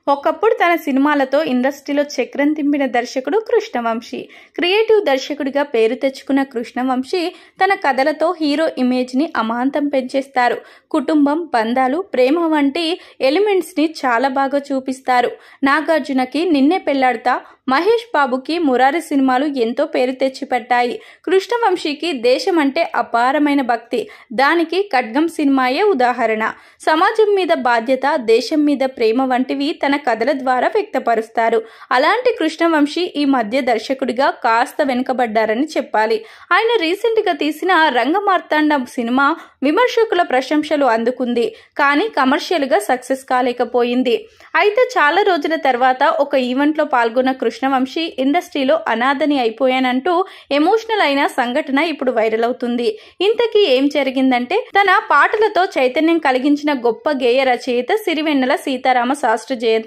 ఒకప్పుడు తన సినిమాలతో ఇండస్ట్రీలో చక్రం తిప్పిన దర్శకుడు కృష్ణవంశీ. క్రియేటివ్ దర్శకుడిగా పేరు తెచ్చుకున్న కృష్ణవంశీ తన కథలతో హీరో ఇమేజ్ని అమాంతం పెంచేస్తారు. కుటుంబం, బంధాలు, ప్రేమ వంటి ఎలిమెంట్స్ని చాలా బాగా చూపిస్తారు. నాగార్జునకి నిన్నే పెళ్లాడతా, మహేష్ బాబుకి మురారి సినిమాలు ఎంతో పేరు తెచ్చిపెట్టాయి. కృష్ణవంశీకి దేశం అంటే అపారమైన భక్తి. దానికి ఖడ్గం సినిమాయే ఉదాహరణ. సమాజం మీద బాధ్యత, దేశం మీద ప్రేమ వంటివి తన కథల ద్వారా వ్యక్తపరుస్తారు. అలాంటి కృష్ణవంశీ ఈ మధ్య దర్శకుడిగా కాస్త వెనుకబడ్డారని చెప్పాలి. ఆయన రీసెంట్గా తీసిన రంగమార్తాండ సినిమా విమర్శకుల ప్రశంసలు అందుకుంది, కానీ కమర్షియల్గా సక్సెస్ కాలేకపోయింది. అయితే చాలా రోజుల తర్వాత ఒక ఈవెంట్లో పాల్గొన్న కృష్ణవంశీ ఇండస్ట్రీలో అనాథని అయిపోయానంటూ ఎమోషనల్ అయిన సంఘటన ఇప్పుడు వైరల్ అవుతుంది. ఇంతకీ ఏం జరిగిందంటే, తన పాటలతో చైతన్యం కలిగించిన గొప్ప గేయ రచయిత సిరివెన్నెల సీతారామ శాస్త్రి జయంతి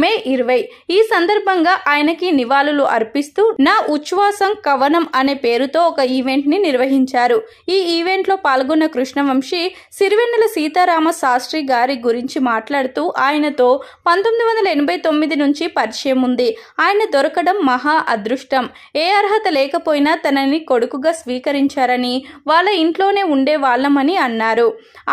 మే 20. ఈ సందర్భంగా ఆయనకి నివాళులు అర్పిస్తూ నా ఉచ్ఛ్వాసం కవనం అనే పేరుతో ఒక ఈవెంట్ ని నిర్వహించారు. ఈ ఈవెంట్ లో పాల్గొన్న కృష్ణవంశీ సిరివెన్నెల సీతారామ శాస్త్రి గారి గురించి మాట్లాడుతూ ఆయనతో 1989 నుంచి పరిచయం ఉంది. ఆయన దొరకడం మహా అదృష్టం. ఏ అర్హత లేకపోయినా తనని కొడుకుగా స్వీకరించారని, వాళ్ళ ఇంట్లోనే ఉండే వాళ్ళమని అన్నారు.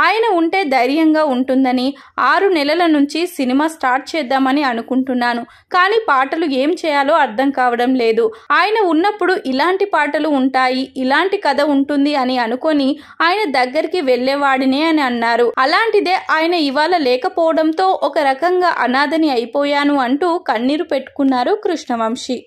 ఆయన ఉంటే ధైర్యంగా ఉంటుందని 6 నెలల నుంచి సినిమా స్టార్ట్ చేద్దామని అనుకుంటున్నాను, కానీ పాటలు ఏం చేయాలో అర్థం కావడం లేదు. ఆయన ఉన్నప్పుడు ఇలాంటి పాటలు ఉంటాయి, ఇలాంటి కథ ఉంటుంది అని అనుకొని ఆయన దగ్గరికి వెళ్లేవాడినే అని అన్నారు. అలాంటిదే ఆయన ఇవాళ లేకపోవడంతో ఒక రకంగా అనాథని అయిపోయాను అంటూ కన్నీరు పెట్టుకున్నారు కృష్ణవంశీ.